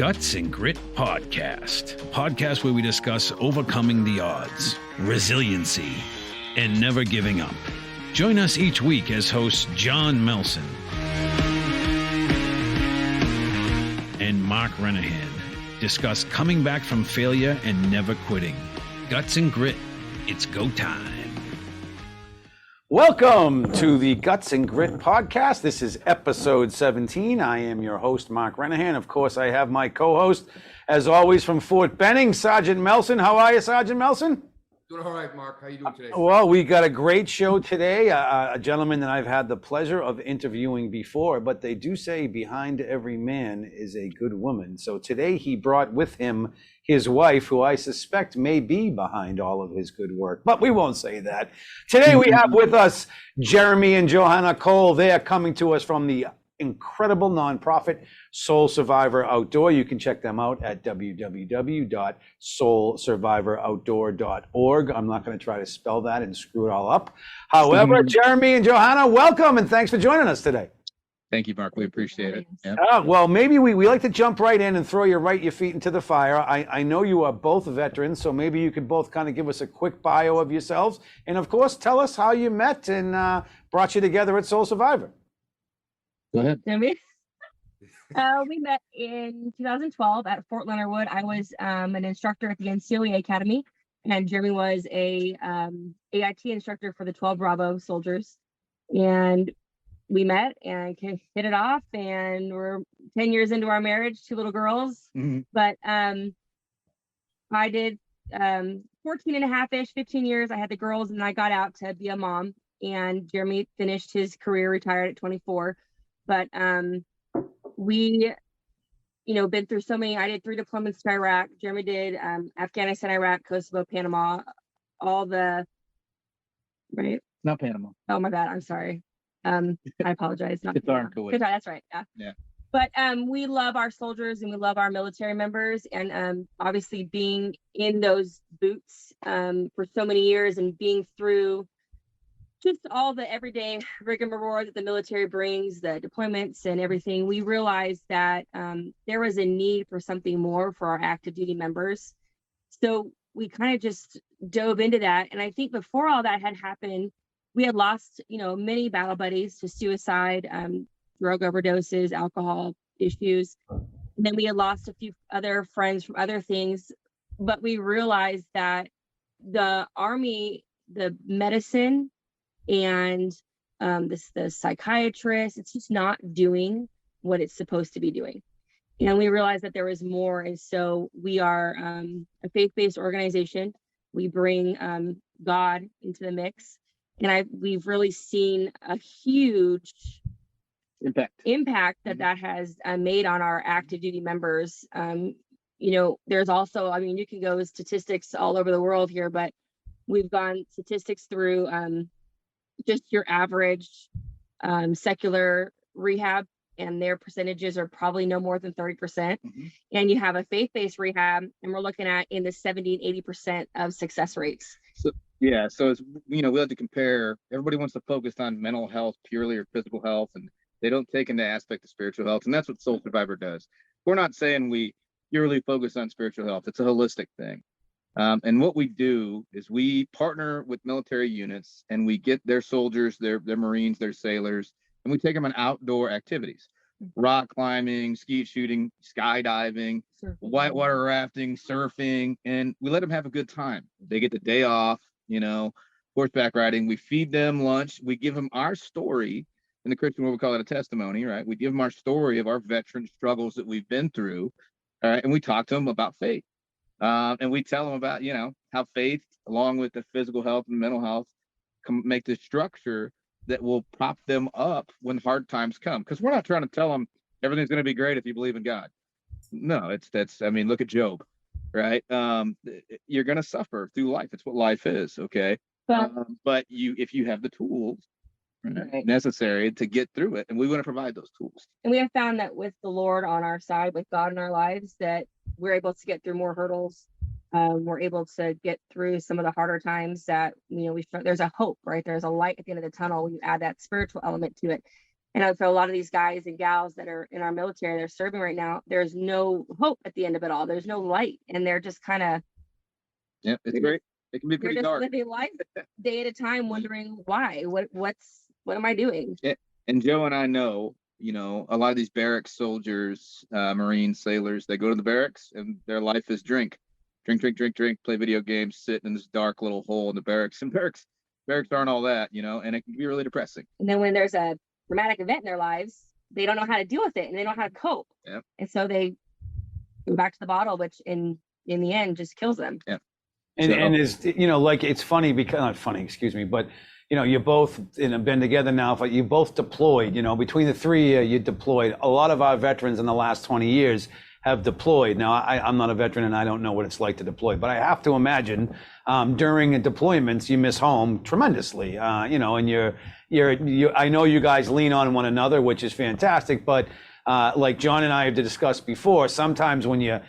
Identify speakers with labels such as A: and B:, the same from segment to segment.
A: Guts and Grit Podcast, a podcast where we discuss overcoming the odds, resiliency, and never giving up. Join us each week as hosts John Melson and Mark Renahan discuss coming back from failure and never quitting. Guts and Grit, it's go time.
B: Welcome to the Guts and Grit Podcast. This is episode 17. I am your host, Mark Renahan. Of course, I have my co-host, as always, from Fort Benning, Sergeant Melson. How are you, Sergeant Melson?
C: Doing all right, Mark. How you doing today?
B: Well, we got a great show today. A gentleman that I've had the pleasure of interviewing before, but they do say behind every man is a good woman. So today he brought with him his wife, who I suspect may be behind all of his good work, but we won't say that. Today we have with us Jeremy and Johanna Cole. They are coming to us from the incredible nonprofit Soul Survivor Outdoor. You can check them out at www.soulsurvivoroutdoor.org. I'm not going to try to spell that and screw it all up. However, Jeremy and Johanna, welcome and thanks for joining us today.
D: Thank you, Mark. We appreciate it. Yep.
B: Well, maybe we like to jump right in and throw your feet into the fire. I know you are both veterans, so maybe you could both kind of give us a quick bio of yourselves. And of course, tell us how you met and brought you together at Soul Survivor.
D: Go ahead.
E: We met in 2012 at Fort Leonard Wood. I was an instructor at the NCOE Academy, and Jeremy was a AIT instructor for the 12 Bravo soldiers. And we met and hit it off, and we're 10 years into our marriage, 2 little girls. Mm-hmm. But I did 14 and a half-ish, 15 years. I had the girls, and I got out to be a mom. And Jeremy finished his career, retired at 24. But we, been through so many. I did 3 deployments to Iraq. Jeremy did Afghanistan, Iraq, Kosovo, Panama, all the, right?
D: Not Panama.
E: Oh, my bad. I'm sorry. I apologize. Not
D: Qatar and Kuwait.
E: Qatar, that's right.
D: Yeah.
E: But we love our soldiers and we love our military members, and obviously being in those boots for so many years and being through just all the everyday rigmarole that the military brings, the deployments and everything, we realized that there was a need for something more for our active duty members. So we kind of just dove into that. And I think before all that had happened, we had lost, many battle buddies to suicide, drug overdoses, alcohol issues. And then we had lost a few other friends from other things. But we realized that the Army, the medicine, and the psychiatrist, it's just not doing what it's supposed to be doing. And we realized that there was more. And so we are a faith-based organization. We bring God into the mix. And we've really seen a huge impact that has made on our active duty members. There's also, you can go statistics all over the world here, but we've gone statistics through just your average secular rehab, and their percentages are probably no more than 30%. Mm-hmm. And you have a faith-based rehab, and we're looking at in the 70 and 80% of success rates.
D: So it's, we like to compare. Everybody wants to focus on mental health purely or physical health, and they don't take into aspect of spiritual health. And that's what Soul Survivor does. We're not saying we purely focus on spiritual health. It's a holistic thing. And what we do is we partner with military units, and we get their soldiers, their Marines, their sailors, and we take them on outdoor activities, rock climbing, skeet shooting, skydiving, whitewater rafting, surfing, and we let them have a good time. They get the day off, horseback riding. We feed them lunch. We give them our story. In the Christian world, we call it a testimony, right? We give them our story of our veteran struggles that we've been through, and we talk to them about faith. And we tell them about, how faith, along with the physical health and mental health, can make the structure that will prop them up when hard times come. Because we're not trying to tell them everything's going to be great if you believe in God. No, look at Job, right? You're going to suffer through life. It's what life is, okay? But if you have the tools necessary to get through it, and we want to provide those tools.
E: And we have found that with the Lord on our side, with God in our lives, that we're able to get through more hurdles. We're able to get through some of the harder times that, there's a hope, right? There's a light at the end of the tunnel when you add that spiritual element to it. And for a lot of these guys and gals that are in our military, they're serving right now, there's no hope at the end of it all. There's no light. And they're just kind of,
D: Yeah, it's great. It can be
E: they're
D: pretty
E: just
D: dark.
E: living life day at a time, wondering why, what am I doing?
D: Yeah. And Joe and I know, a lot of these barracks soldiers, Marines, sailors, they go to the barracks and their life is drink, play video games, sit in this dark little hole in the barracks. And barracks aren't all that, and it can be really depressing.
E: And then when there's a traumatic event in their lives, they don't know how to deal with it and they don't know how to cope.
D: Yep.
E: And so they go back to the bottle, which in the end just kills them.
D: Yeah.
B: And is, like, it's funny because, not funny, excuse me, but, you both been together now, but you both deployed, between the three of you, you deployed. A lot of our veterans in the last 20 years have deployed. Now, I'm not a veteran and I don't know what it's like to deploy, but I have to imagine during deployments, you miss home tremendously, and I know you guys lean on one another, which is fantastic, but like John and I have discussed before, sometimes when you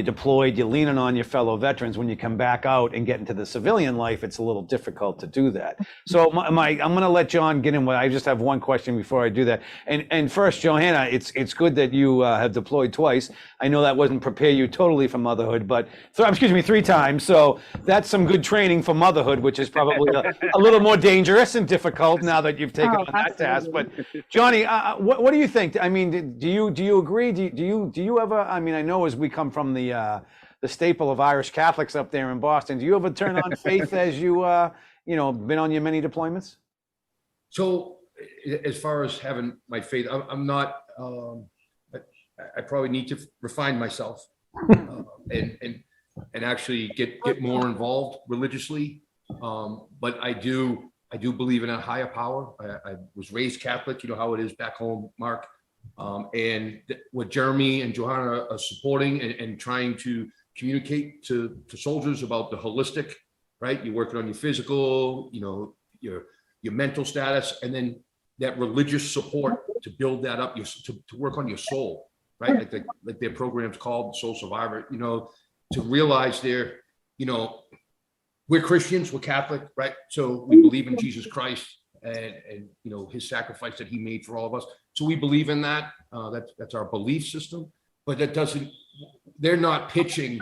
B: deployed, you're leaning on your fellow veterans. When you come back out and get into the civilian life, it's a little difficult to do that. So I'm going to let John get in. I just have one question before I do that. And first, Johanna, it's good that you have deployed twice. I know that wasn't prepare you totally for motherhood, but 3 times. So that's some good training for motherhood, which is probably a little more dangerous and difficult now that you've taken on that task. But Johnny, what do you think? I mean, do you agree? Do you ever? I mean, I know as we come from the staple of Irish Catholics up there in Boston, do you ever turn on faith as you been on your many deployments?
C: So as far as having my faith, I'm not, I probably need to refine myself and actually get more involved religiously. But I do believe in a higher power. I was raised Catholic, you know how it is back home, Mark. And what Jeremy and Johanna are supporting and trying to communicate to soldiers about the holistic, right? You're working on your physical, your mental status, and then that religious support to build that up, to work on your soul, right? Like their program's called Soul Survivor, to realize we're Christians, we're Catholic, right? So we believe in Jesus Christ and his sacrifice that he made for all of us. So we believe in that. That's our belief system. But they're not pitching,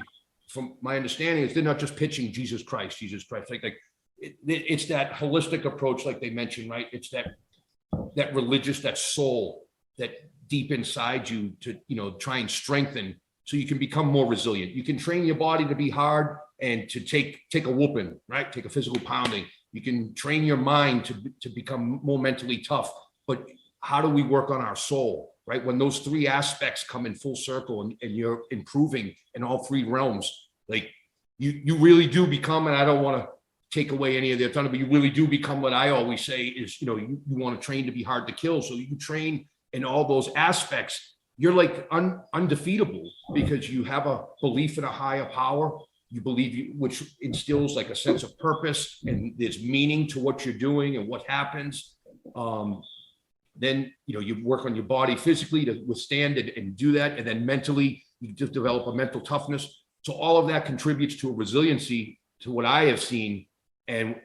C: from my understanding, they're not just pitching Jesus Christ. Like it's that holistic approach, like they mentioned, right? It's that religious, that soul, that deep inside you to, try and strengthen so you can become more resilient. You can train your body to be hard and to take a whooping, right? Take a physical pounding. You can train your mind to become more mentally tough. But how do we work on our soul, right? When those three aspects come in full circle and you're improving in all three realms, like you really do become, and I don't want to take away any of their thunder, but you really do become what I always say is, you want to train to be hard to kill. So you train in all those aspects. You're like undefeatable because you have a belief in a higher power. You believe, which instills like a sense of purpose and there's meaning to what you're doing and what happens. Then, you work on your body physically to withstand it and do that. And then mentally, you just develop a mental toughness. So all of that contributes to a resiliency to what I have seen and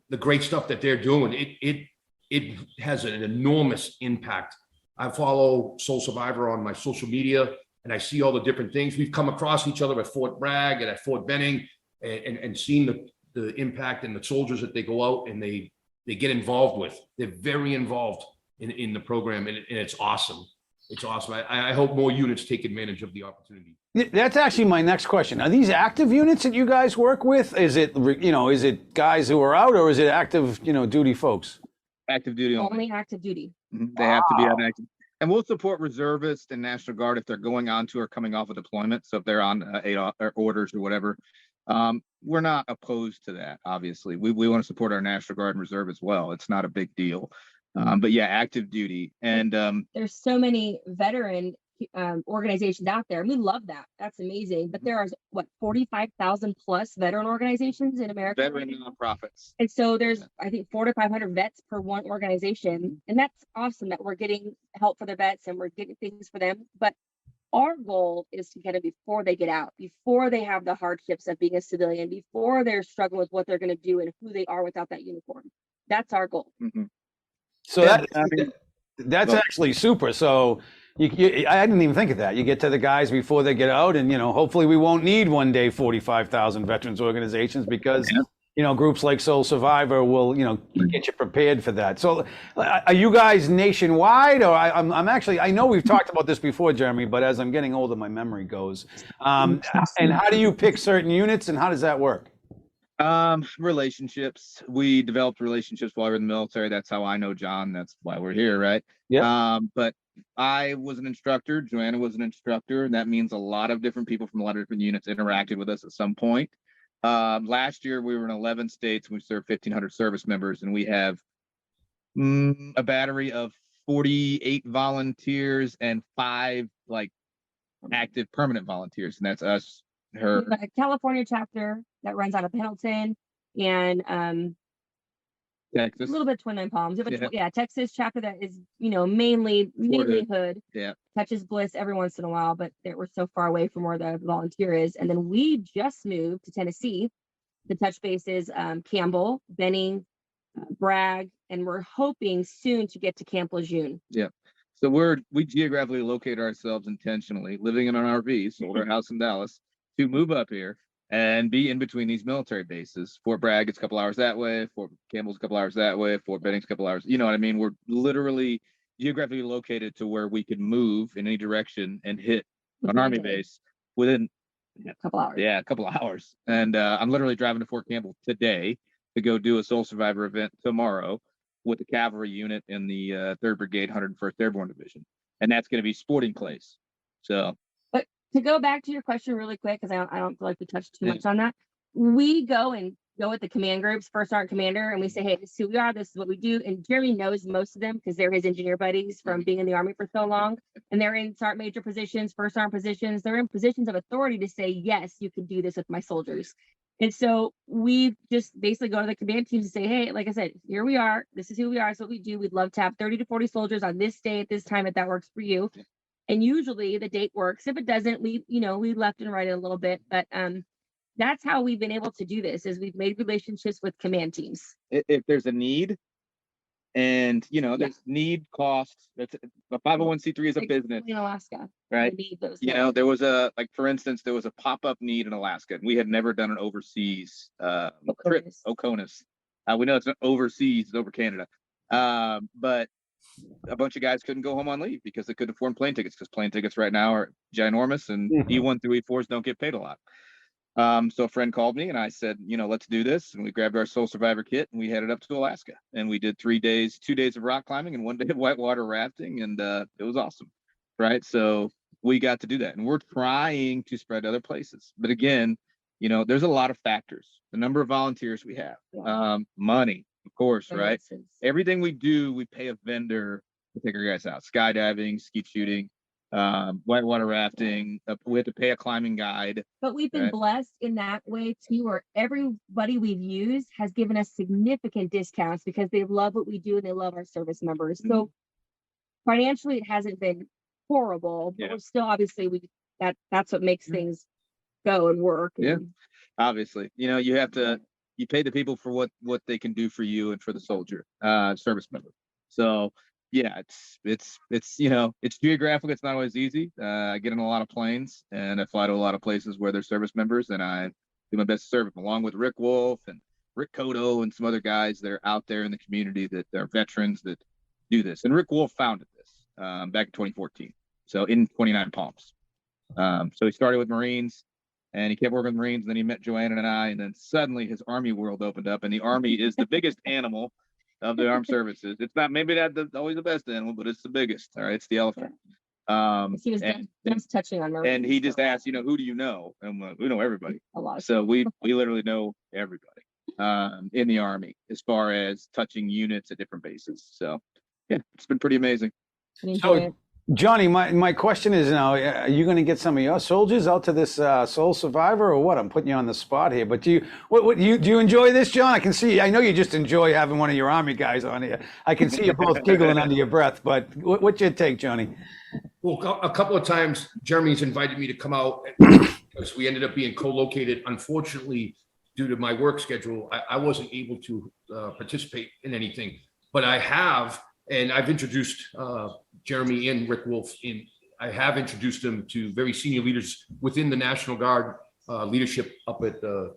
C: the great stuff that they're doing. It has an enormous impact. I follow Soul Survivor on my social media and I see all the different things. We've come across each other at Fort Bragg and at Fort Benning and seen the impact and the soldiers that they go out and they get involved with. They're very involved in the program and it's awesome. It's awesome. I hope more units take advantage of the opportunity.
B: That's actually my next question. Are these active units that you guys work with? Is it guys who are out or is it active, duty folks?
D: Active duty
E: Only active duty.
D: They have to be on active. And we'll support reservists and National Guard if they're going on to or coming off a deployment. So if they're on 8 orders or whatever, we're not opposed to that. Obviously, we want to support our National Guard and Reserve as well. It's not a big deal. But yeah, active duty. And
E: there's so many veteran organizations out there. We love that. That's amazing. But there are 45,000 plus veteran organizations in America.
D: Veteran nonprofits.
E: And so there's, I think, 400 to 500 vets per one organization. And that's awesome that we're getting help for the vets and we're getting things for them. But our goal is to get it before they get out, before they have the hardships of being a civilian, before they're struggling with what they're going to do and who they are without that uniform. That's our goal.
B: So That's
D: Well-
B: actually super. So I didn't even think of that. You get to the guys before they get out, and hopefully we won't need one day 45,000 veterans organizations because groups like Soul Survivor will get you prepared for that. So are you guys nationwide, or I'm actually, I know we've talked about this before, Jeremy, but as I'm getting older, my memory goes. And how do you pick certain units, and how does that work?
D: Relationships. We developed relationships while we were in the military. That's how I know John. That's why we're here, right?
B: Yeah.
D: But I was an instructor. Johanna was an instructor, and that means a lot of different people from a lot of different units interacted with us at some point. Last year we were in 11 states. We served 1,500 service members, and we have a battery of 48 volunteers and 5 active permanent volunteers, and that's us.
E: We have a California chapter that runs out of Pendleton and
D: Texas.
E: a little bit Twin Nine Palms. We have
D: Yeah.
E: Texas chapter that is mainly hood.
D: Yeah.
E: Touches Bliss every once in a while, but we're so far away from where the volunteer is. And then we just moved to Tennessee to touch bases, Campbell, Benning, Bragg, and we're hoping soon to get to Camp Lejeune.
D: Yeah. So we geographically locate ourselves intentionally, living in an RV, sold our house in Dallas to move up here and be in between these military bases. Fort Bragg, it's a couple hours that way. Fort Campbell's a couple hours that way. Fort Benning's a couple hours. You know what I mean? We're literally geographically located to where we could move in any direction and hit an army base within
E: a couple hours.
D: Yeah, a couple of hours. And I'm literally driving to Fort Campbell today to go do a Soul Survivor event tomorrow with the cavalry unit in the 3rd Brigade, 101st Airborne Division. And that's going to be sporting clays. So,
E: but to go back to your question really quick, because I don't feel like we touched too much on that. We go with the command groups, first sergeant commander, and we say, hey, this is who we are, this is what we do. And Jeremy knows most of them because they're his engineer buddies from being in the Army for so long. And they're in sergeant major positions, first sergeant positions. They're in positions of authority to say, yes, you can do this with my soldiers. And so we just basically go to the command teams and say, hey, like I said, here we are. This is who we are. This is what we do. We'd love to have 30 to 40 soldiers on this day at this time if that works for you. And usually the date works. If it doesn't, we left and right it a little bit. But that's how we've been able to do this, is we've made relationships with command teams.
D: If there's a need, and there's need, cost. That's a 501c3 is a business
E: in Alaska,
D: right?
E: Those
D: there was for instance, there was a pop-up need in Alaska, and we had never done an overseas trip. Oconus. We know it's not overseas, it's over Canada, but a bunch of guys couldn't go home on leave because they couldn't afford plane tickets, because plane tickets right now are ginormous, and E1 through E4s don't get paid a lot. So a friend called me and I said, let's do this. And we grabbed our Soul Survivor kit and we headed up to Alaska, and we did 3 days, 2 days of rock climbing and 1 day of whitewater rafting. And it was awesome. Right. So we got to do that, and we're trying to spread to other places. But again, there's a lot of factors. The number of volunteers we have, money, of course, right? Everything we do, we pay a vendor to take our guys out. Skydiving, skeet shooting, whitewater rafting. We have to pay a climbing guide.
E: But we've been blessed in that way too, where everybody we've used has given us significant discounts because they love what we do and they love our service members. So financially, it hasn't been horrible, but we're still, obviously, that's what makes things go and work.
D: Obviously, you have to, you pay the people for what they can do for you and for the soldier, service member. So it's geographic. It's not always easy. I get in a lot of planes and I fly to a lot of places where they're service members, and I do my best to serve them, along with Rick Wolf and Rick Cotto and some other guys that are out there in the community that are veterans that do this. And Rick Wolf founded this back in 2014. So in 29 Palms. So he started with Marines, and he kept working with Marines, and then he met Johanna and I, and then suddenly his Army world opened up, and the Army is the biggest animal of the armed services. It's not maybe always the best animal, but it's the biggest. All right, it's the elephant.
E: He was just touching on Marines.
D: And he just asked, who do you know? And we know everybody.
E: A lot.
D: So we literally know everybody in the Army as far as touching units at different bases. So it's been pretty amazing.
B: So, Johnny, my question is now, are you going to get some of your soldiers out to this Soul Survivor, or what? I'm putting you on the spot here, but do you enjoy this, John? I can see, I know you just enjoy having one of your Army guys on here. I can see you both giggling under your breath, but what's your take, Johnny?
C: Well, a couple of times Jeremy's invited me to come out because we ended up being co-located. Unfortunately, due to my work schedule, I wasn't able to participate in anything, but I have. And I've introduced Jeremy and Rick Wolf I have introduced them to very senior leaders within the National Guard leadership up at the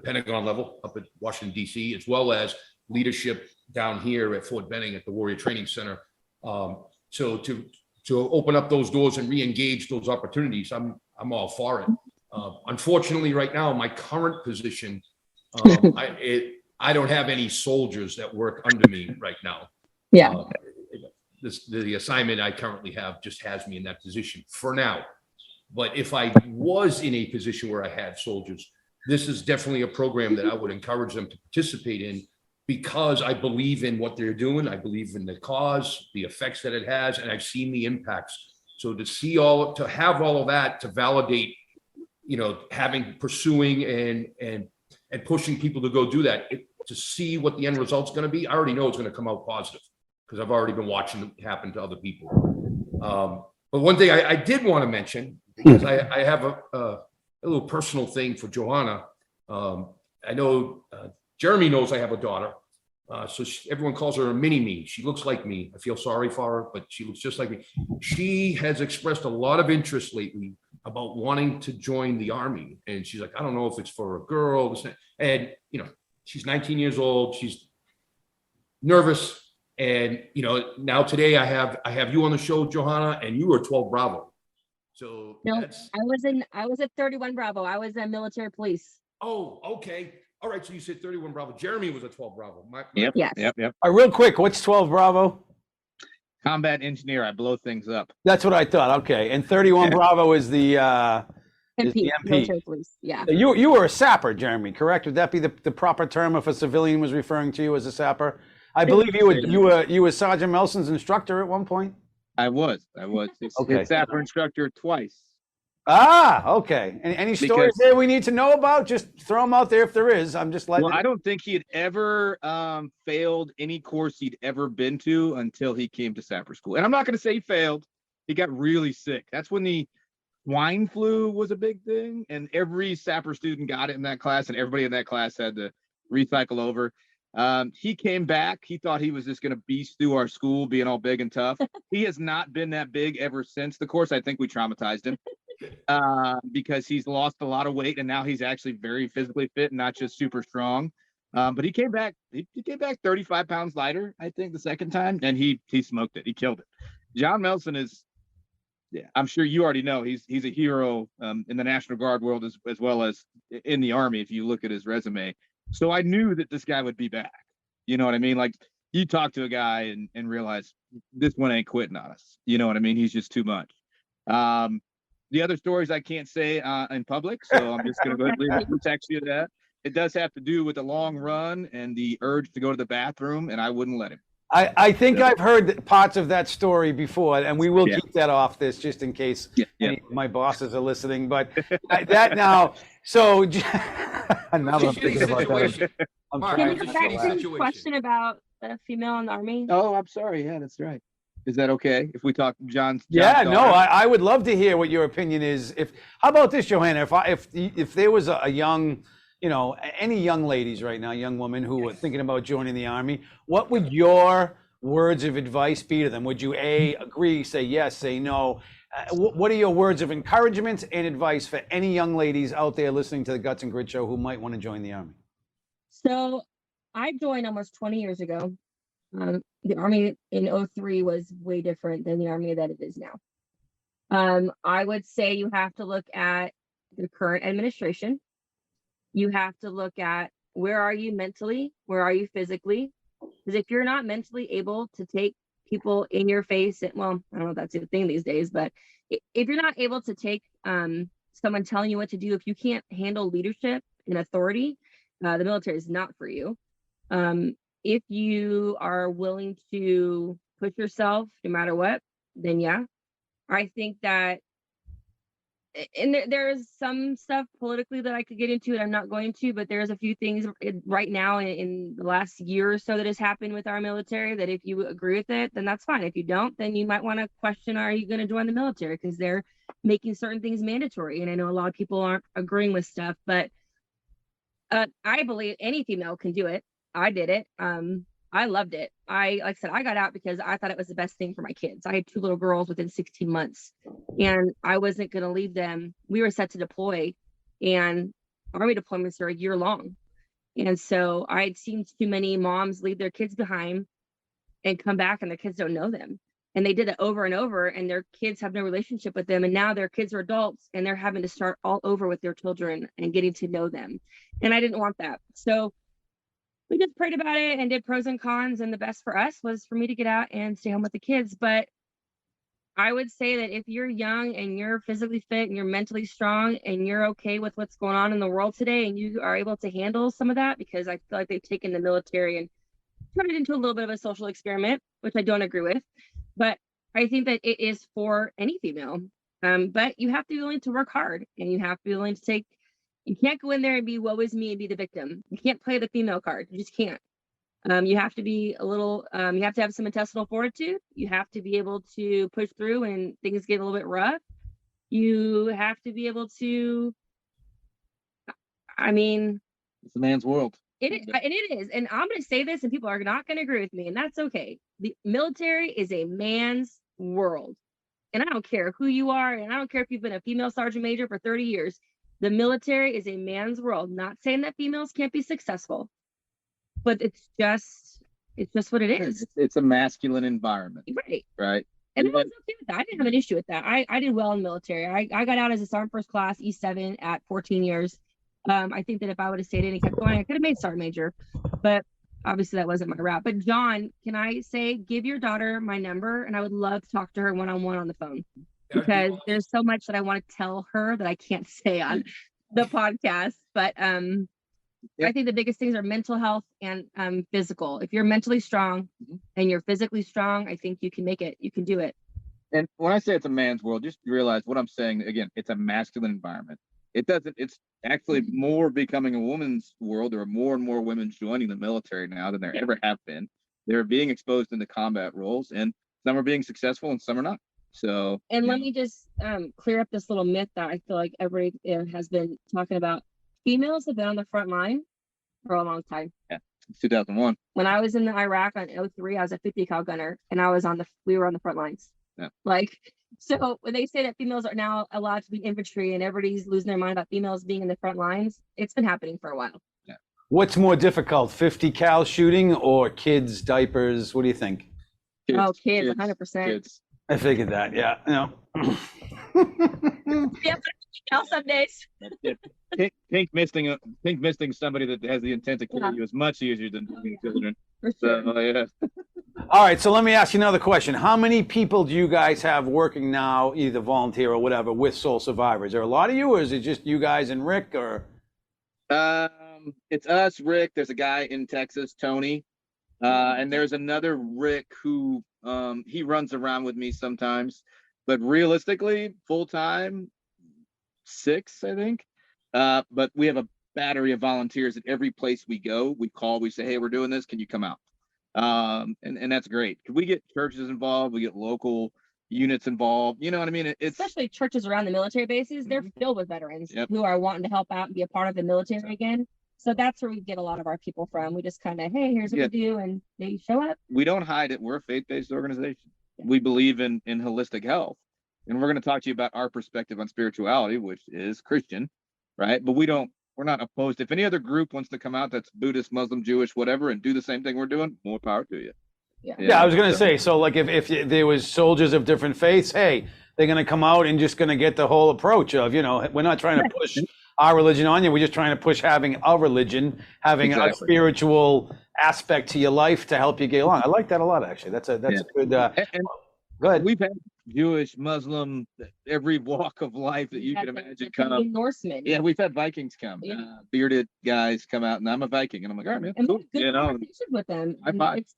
C: Pentagon level, up at Washington, D.C., as well as leadership down here at Fort Benning at the Warrior Training Center. So to open up those doors and re-engage those opportunities, I'm all for it. Unfortunately, right now, my current position, I don't have any soldiers that work under me right now.
E: Yeah.
C: The assignment I currently have just has me in that position for now. But if I was in a position where I had soldiers, this is definitely a program that I would encourage them to participate in, because I believe in what they're doing. I believe in the cause, the effects that it has, and I've seen the impacts. So to have all of that to validate, pursuing and pushing people to go do that, to see what the end result's going to be, I already know it's going to come out positive, because I've already been watching it happen to other people. But one thing I did want to mention, because I have a little personal thing for Johanna. I know Jeremy knows I have a daughter. So everyone calls her a mini-me. She looks like me. I feel sorry for her, but she looks just like me. She has expressed a lot of interest lately about wanting to join the Army. And she's like, I don't know if it's for a girl. And, she's 19 years old. She's nervous. And, now today I have you on the show, Johanna, and you were 12 Bravo. So
E: no, I was at 31 Bravo. I was in military police.
C: Oh, okay. All right. So you said 31 Bravo. Jeremy was a 12 Bravo.
D: Yep.
E: Yes.
D: Yep.
B: Real quick, what's 12 Bravo?
D: Combat engineer. I blow things up.
B: That's what I thought. Okay. And 31 Bravo is the
E: MP,
B: MP.
E: military police. Yeah.
B: You were a sapper, Jeremy, correct? Would that be the proper term if a civilian was referring to you as a sapper? I believe you were Sergeant Melson's instructor at one point.
D: I was.
B: Okay.
D: Sapper instructor twice.
B: Okay. Any stories there we need to know about? Just throw them out there if there is. I'm just letting.
D: Well, I don't think he had ever failed any course he'd ever been to until he came to sapper school. And I'm not going to say he failed. He got really sick. That's when the swine flu was a big thing, and every sapper student got it in that class, and everybody in that class had to recycle over. He came back. He thought he was just going to beast through our school, being all big and tough. He has not been that big ever since the course. I think we traumatized him because he's lost a lot of weight, and now he's actually very physically fit and not just super strong. But he came back. He came back 35 pounds lighter, I think, the second time, and he smoked it. He killed it. John Melson is, I'm sure you already know, he's a hero in the National Guard world as well as in the Army. If you look at his resume. So I knew that this guy would be back. You know what I mean? Like, you talk to a guy and realize this one ain't quitting on us. You know what I mean? He's just too much. The other stories I can't say in public, so I'm just going to go ahead and leave the protection of that. It does have to do with the long run and the urge to go to the bathroom, and I wouldn't let him.
B: I think I've heard parts of that story before, and we will keep that off this just in case any of my bosses are listening. But that now, so now that I'm thinking about that, I'm
E: Can you back to the question about the female in the Army?
D: Oh, I'm sorry. Yeah, that's right. Is that okay if we talk John's
B: I would love to hear what your opinion is. How about this, Johanna? If there was a young, any young ladies right now, young women who are thinking about joining the Army, what would your words of advice be to them? Would you agree, say yes, say no? What are your words of encouragement and advice for any young ladies out there listening to the Guts and Grit show who might want to join the Army?
E: So I joined almost 20 years ago. The Army in 2003 was way different than the Army that it is now. I would say you have to look at the current administration. You have to look at where are you mentally, where are you physically? Because if you're not mentally able to take people in your face, well, I don't know if that's a thing these days, but if you're not able to take someone telling you what to do, if you can't handle leadership and authority, the military is not for you. If you are willing to push yourself no matter what, then I think that, and there's some stuff politically that I could get into and I'm not going to, but there's a few things right now in the last year or so that has happened with our military that if you agree with it, then that's fine. If you don't, then you might want to question, are you going to join the military? Because they're making certain things mandatory. And I know a lot of people aren't agreeing with stuff, but I believe any female can do it. I did it. I loved it. Like I said, I got out because I thought it was the best thing for my kids. I had 2 little girls within 16 months, and I wasn't going to leave them. We were set to deploy, and Army deployments are a year long. And so I had seen too many moms leave their kids behind and come back, and their kids don't know them. And they did it over and over, and their kids have no relationship with them. And now their kids are adults, and they're having to start all over with their children and getting to know them. And I didn't want that. So we just prayed about it and did pros and cons. And the best for us was for me to get out and stay home with the kids. But I would say that if you're young and you're physically fit and you're mentally strong and you're okay with what's going on in the world today, and you are able to handle some of that, because I feel like they've taken the military and turned it into a little bit of a social experiment, which I don't agree with. But I think that it is for any female. But you have to be willing to work hard, and you have to be willing to you can't go in there and be woe is me and be the victim. You can't play the female card. You just can't. You have to be you have to have some intestinal fortitude. You have to be able to push through when things get a little bit rough. You have to be able to,
D: It's a man's world.
E: It is. And I'm going to say this, and people are not going to agree with me, and that's okay. The military is a man's world. And I don't care who you are, and I don't care if you've been a female sergeant major for 30 years. The military is a man's world. Not saying that females can't be successful, but it's just what it is.
D: It's a masculine environment. Right.
E: And I was okay with that. I didn't have an issue with that. I did well in the military. I got out as a Sergeant First Class E7 at 14 years. I think that if I would have stayed in and kept going, I could have made Sergeant Major, but obviously that wasn't my route. But John, can I say, give your daughter my number, and I would love to talk to her one-on-one on the phone, because there's so much that I want to tell her that I can't say on the podcast. But I think the biggest things are mental health and physical. If you're mentally strong and you're physically strong, I think you can make it. You can do it.
D: And when I say it's a man's world, just realize what I'm saying. Again, it's a masculine environment. It's actually more becoming a woman's world. There are more and more women joining the military now than there ever have been. They're being exposed into combat roles, and some are being successful and some are not. So,
E: and let me just clear up this little myth that I feel like everybody has been talking about. Females have been on the front line for a long time.
D: Yeah, since 2001.
E: When I was in the Iraq on 03, I was a 50 cal gunner, and we were on the front lines.
D: Yeah.
E: So when they say that females are now allowed to be infantry and everybody's losing their mind about females being in the front lines, it's been happening for a while.
D: Yeah.
B: What's more difficult, 50 cal shooting or kids, diapers? What do you think?
E: Kids, 100%.
D: Kids.
B: I figured that. Yeah.
E: Yeah, some days.
D: Pink misting somebody that has the intent to kill you is much easier than doing children.
E: For sure.
D: So, yeah.
B: All right, so let me ask you another question. How many people do you guys have working now, either volunteer or whatever, with Soul Survivors? Are there a lot of you, or is it just you guys and Rick? Or
D: it's us, Rick. There's a guy in Texas, Tony, and there's another Rick who he runs around with me sometimes. But realistically, full time, 6, I think. But we have a battery of volunteers at every place we go. We call, we say, hey, we're doing this. Can you come out? And that's great. We get churches involved. We get local units involved. You know what I mean? It's
E: especially churches around the military bases. They're filled with veterans who are wanting to help out and be a part of the military again. So that's where we get a lot of our people from. We just kind of, hey, here's what we do, and they show up.
D: We don't hide it. We're a faith-based organization. We believe in holistic health. And we're going to talk to you about our perspective on spirituality, which is Christian, right? But we're not opposed. If any other group wants to come out that's Buddhist, Muslim, Jewish, whatever, and do the same thing we're doing, more power to you.
B: Yeah, I was going to say, so like if there was soldiers of different faiths, hey, they're going to come out and just going to get the whole approach of, we're not trying to push our religion on you. We're just trying to push having a religion, having a spiritual aspect to your life to help you get along. I like that a lot, actually. That's a good. Go ahead.
D: We've had Jewish, Muslim, every walk of life that you can imagine come.
E: Norsemen.
D: Yeah, we've had Vikings come. Bearded guys come out, and I'm a Viking, and I'm like, all right, man,
E: and
D: cool.
E: Good conversations with them. It's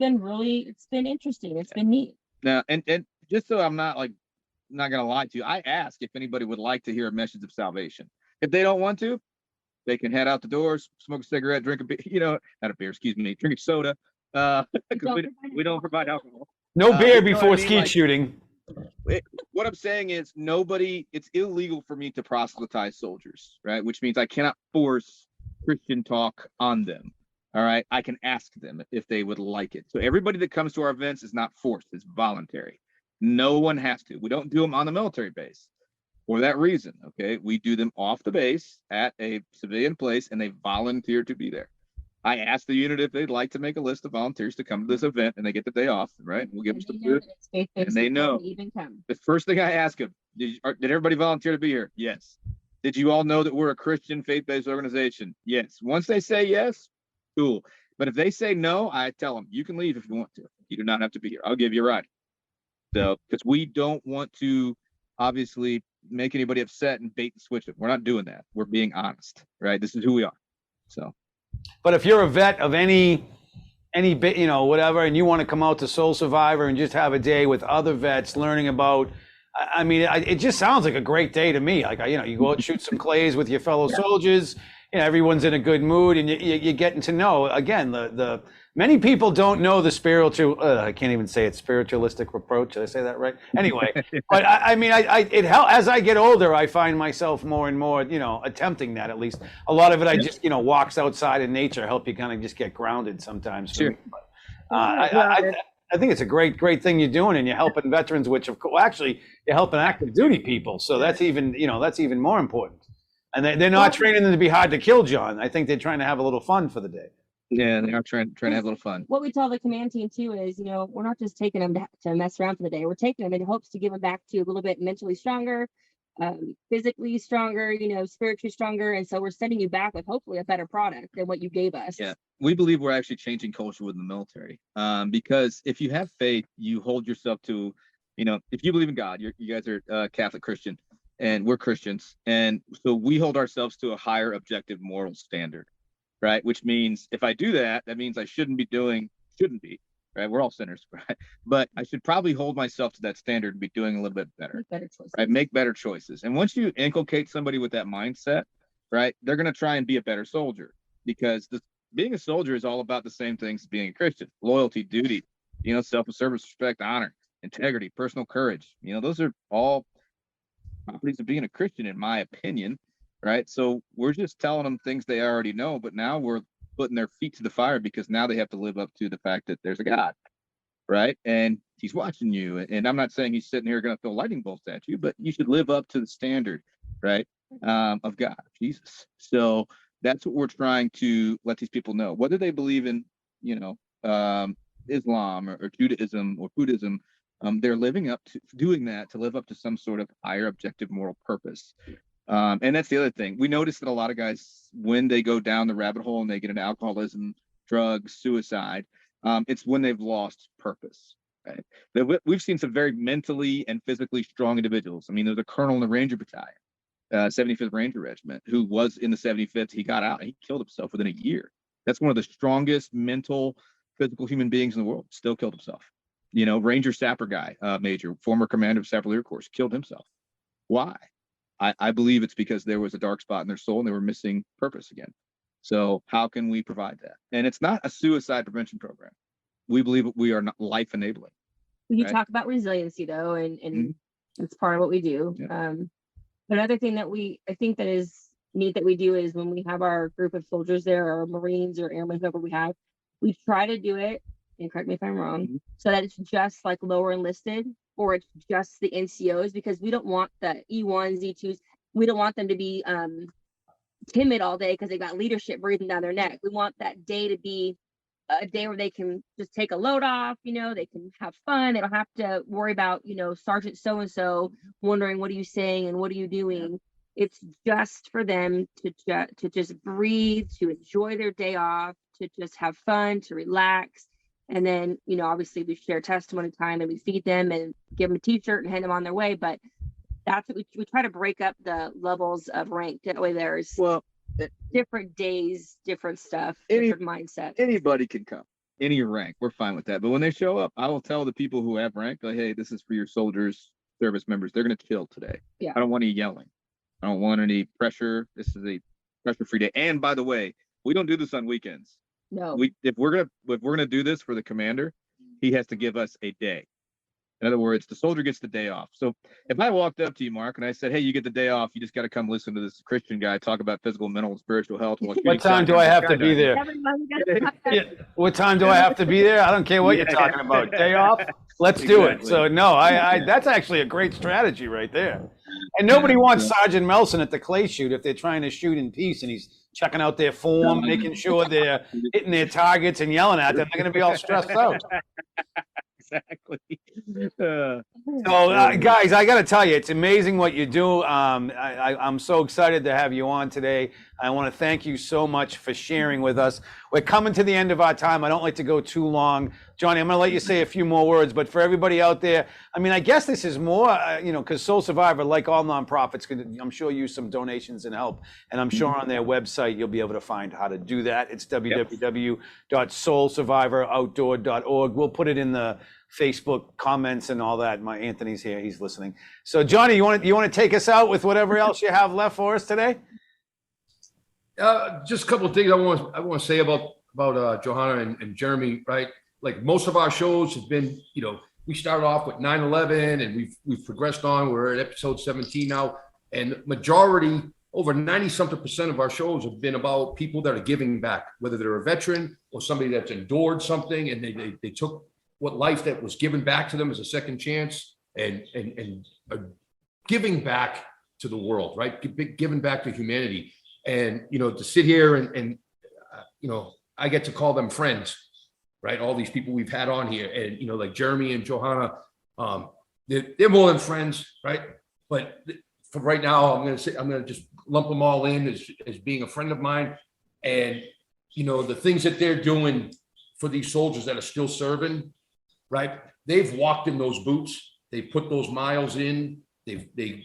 E: been interesting. It's been neat.
D: Now, and just so I'm not gonna lie to you, I ask if anybody would like to hear a message of salvation. If they don't want to, they can head out the doors, smoke a cigarette, drink a beer, not a beer, excuse me, drink a soda. Because we don't provide alcohol.
B: No beer before skeet shooting.
D: What I'm saying is it's illegal for me to proselytize soldiers, right? Which means I cannot force Christian talk on them. All right. I can ask them if they would like it. So everybody that comes to our events is not forced. It's voluntary. No one has to. We don't do them on the military base for that reason. Okay. We do them off the base at a civilian place, and they volunteer to be there. I asked the unit if they'd like to make a list of volunteers to come to this event, and they get the day off, right? We'll give them some food. And they know.
E: Even come.
D: The first thing I ask them, did everybody volunteer to be here? Yes. Did you all know that we're a Christian faith-based organization? Yes. Once they say yes, cool. But if they say no, I tell them, you can leave if you want to. You do not have to be here. I'll give you a ride. So, because we don't want to obviously make anybody upset and bait and switch it. We're not doing that. We're being honest, right? This is who we are. So.
B: But if you're a vet of any bit, whatever, and you want to come out to Soul Survivor and just have a day with other vets learning about, I mean, it just sounds like a great day to me. Like, you go out and shoot some clays with your fellow soldiers, everyone's in a good mood, and you're getting to know, again, the many people don't know the spiritual, I can't even say it, spiritualistic approach. Did I say that right? Anyway, but I mean, it helps as I get older, I find myself more and more, attempting that. At least a lot of it, I just, walks outside in nature, help you kind of just get grounded sometimes.
D: Sure.
B: But, I think it's a great thing you're doing, and you're helping veterans, which of course, actually, you're helping active duty people. So that's even, that's even more important. And they're not training them to be hard to kill, John. I think they're trying to have a little fun for the day.
D: Yeah, they are trying to have a little fun.
E: What we tell the command team too is, we're not just taking them to mess around for the day. We're taking them in hopes to give them back to a little bit mentally stronger, physically stronger, spiritually stronger. And so we're sending you back with hopefully a better product than what you gave us.
D: Yeah, we believe we're actually changing culture within the military. Because if you have faith, you hold yourself to, if you believe in God, you guys are Catholic Christian, and we're Christians. And so we hold ourselves to a higher objective moral standard. Right. Which means if I do that, that means I shouldn't be, right? We're all sinners, right? But I should probably hold myself to that standard and be doing a little bit better. Make better choices. And once you inculcate somebody with that mindset, right, they're going to try and be a better soldier, because being a soldier is all about the same things as being a Christian: loyalty, duty, self-service, respect, honor, integrity, personal courage. Those are all properties of being a Christian, in my opinion. Right. So we're just telling them things they already know, but now we're putting their feet to the fire, because now they have to live up to the fact that there's a God. Right. And he's watching you. And I'm not saying he's sitting here going to throw lightning bolts at you, but you should live up to the standard, right, of God, Jesus. So that's what we're trying to let these people know, whether they believe in, Islam or Judaism or Buddhism. They're living up to doing that to live up to some sort of higher objective moral purpose. And that's the other thing. We notice that a lot of guys, when they go down the rabbit hole and they get into alcoholism, drugs, suicide, it's when they've lost purpose. Right? We've seen some very mentally and physically strong individuals. I mean, there's a colonel in the Ranger Battalion, 75th Ranger Regiment, who was in the 75th. He got out and he killed himself within a year. That's one of the strongest mental, physical human beings in the world. Still killed himself. Ranger Sapper guy, Major, former commander of Sapper Air Corps, killed himself. Why? I believe it's because there was a dark spot in their soul and they were missing purpose again. So how can we provide that? And it's not a suicide prevention program. We believe we are not life enabling.
E: You talk about resiliency though, and it's part of what we do.
D: Yeah.
E: Another thing that I think that is neat that we do is when we have our group of soldiers there, or Marines or airmen, whoever we try to do it, and correct me if I'm wrong, so that it's just like lower enlisted, or it's just the NCOs, because we don't want the E1s, E2s. We don't want them to be timid all day because they got leadership breathing down their neck. We want that day to be a day where they can just take a load off, they can have fun. They don't have to worry about, Sergeant so-and-so wondering, what are you saying and what are you doing? It's just for them to just breathe, to enjoy their day off, to just have fun, to relax. And then, obviously we share testimony time and we feed them and give them a t-shirt and hand them on their way. But that's what we try to break up the levels of rank. That way there's different days, different stuff, different mindset.
D: Anybody can come, any rank. We're fine with that. But when they show up, I will tell the people who have rank, like, hey, this is for your soldiers, service members. They're going to chill today.
E: Yeah.
D: I don't want any yelling. I don't want any pressure. This is a pressure-free day. And by the way, we don't do this on weekends.
E: No.
D: If we're gonna do this for the commander, he has to give us a day. In other words, the soldier gets the day off. So if I walked up to you, Mark, and I said, hey, you get the day off, you just got to come listen to this Christian guy talk about physical, mental, and spiritual health.
B: What time do I have to be there? Yeah. What time do I have to be there? I don't care what you're talking about. Day off? Let's do it. So no, I that's actually a great strategy right there. And nobody wants Sergeant Melson at the clay shoot if they're trying to shoot in peace and he's checking out their form, making sure they're hitting their targets and yelling at them. They're going to be all stressed out.
D: Exactly.
B: So, guys, I got to tell you, it's amazing what you do. I'm so excited to have you on today. I want to thank you so much for sharing with us. We're coming to the end of our time. I don't like to go too long. Johnny, I'm going to let you say a few more words, but for everybody out there, I mean, I guess this is more, because Soul Survivor, like all nonprofits, could, I'm sure, use some donations and help. And I'm sure on their website, you'll be able to find how to do that. It's www.soulsurvivoroutdoor.org. We'll put it in the Facebook comments and all that. My Anthony's here, he's listening. So Johnny, you want to take us out with whatever else you have left for us today?
C: Just a couple of things I want to say about Johanna and Jeremy, right? Like most of our shows have been, we started off with 9/11 and we've progressed on. We're at episode 17 now, and majority, over 90-something% of our shows have been about people that are giving back, whether they're a veteran or somebody that's endured something and they took what life that was given back to them as a second chance and giving back to the world, right? Giving back to humanity. And, to sit here and I get to call them friends, right? All these people we've had on here and, like Jeremy and Johanna, they're more than friends, right? But for right now, I'm going to just lump them all in as being a friend of mine. And, the things that they're doing for these soldiers that are still serving, right? They've walked in those boots. They've put those miles in. They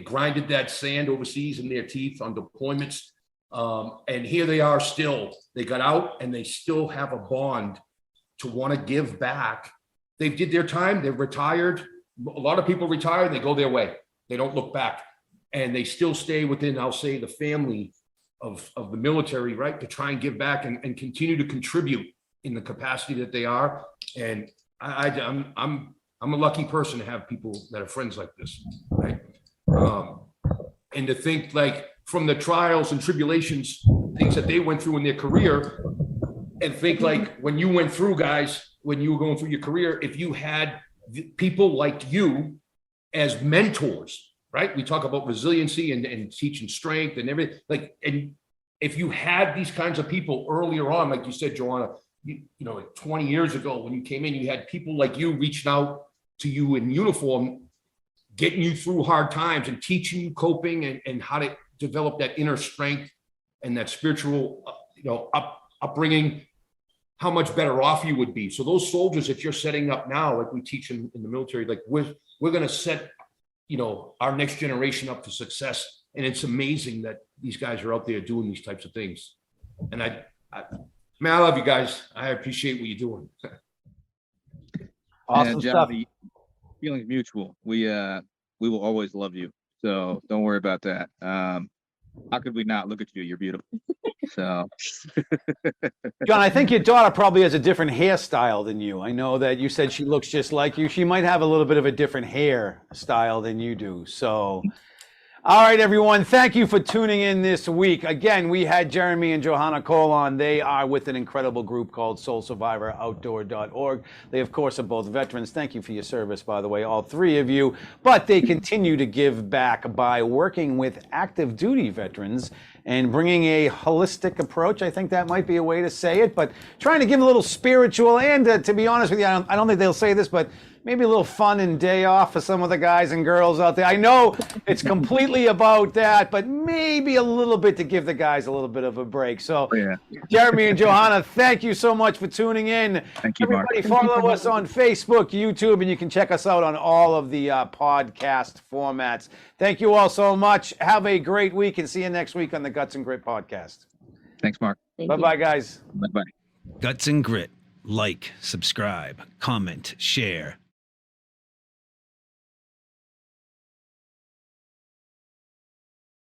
C: grinded that sand overseas in their teeth on deployments. And here they are still. They got out and they still have a bond to want to give back. They did their time. They're retired. A lot of people retire. They go their way. They don't look back. And they still stay within, I'll say, the family of the military, right? To try and give back and continue to contribute in the capacity that they are. And I'm a lucky person to have people that are friends like this, right? And to think like from the trials and tribulations, things that they went through in their career, and think like when you went through, guys, when you were going through your career, if you had people like you as mentors, right? We talk about resiliency and teaching strength and everything, like, and if you had these kinds of people earlier on, like you said, Johanna, 20 years ago when you came in, you had people like you reaching out to you in uniform, getting you through hard times and teaching you coping and how to develop that inner strength and that spiritual, upbringing, how much better off you would be. So those soldiers that you're setting up now, like we teach in the military, like we're going to set, our next generation up for success. And it's amazing that these guys are out there doing these types of things. And I love you guys. I appreciate what you're doing.
B: Awesome stuff.
D: The feeling's mutual. We will always love you. So don't worry about that. How could we not? Look at you. You're beautiful. So,
B: John, I think your daughter probably has a different hairstyle than you. I know that you said she looks just like you. She might have a little bit of a different hairstyle than you do. So, all right, everyone. Thank you for tuning in this week. Again, we had Jeremy and Johanna Cole on. They are with an incredible group called soulsurvivoroutdoor.org. They, of course, are both veterans. Thank you for your service, by the way, all three of you. But they continue to give back by working with active duty veterans and bringing a holistic approach. I think that might be a way to say it, but trying to give a little spiritual and, to be honest with you, I don't think they'll say this, but maybe a little fun and day off for some of the guys and girls out there. I know it's completely about that, but maybe a little bit to give the guys a little bit of a break. So, yeah. Jeremy and Johanna, thank you so much for tuning in.
D: Thank you, Mark.
B: Everybody follow us on Facebook, YouTube, and you can check us out on all of the podcast formats. Thank you all so much. Have a great week and see you next week on the Guts and Grit podcast.
D: Thanks, Mark.
B: Bye-bye, guys.
D: Bye-bye.
A: Guts and Grit. Like, subscribe, comment, share.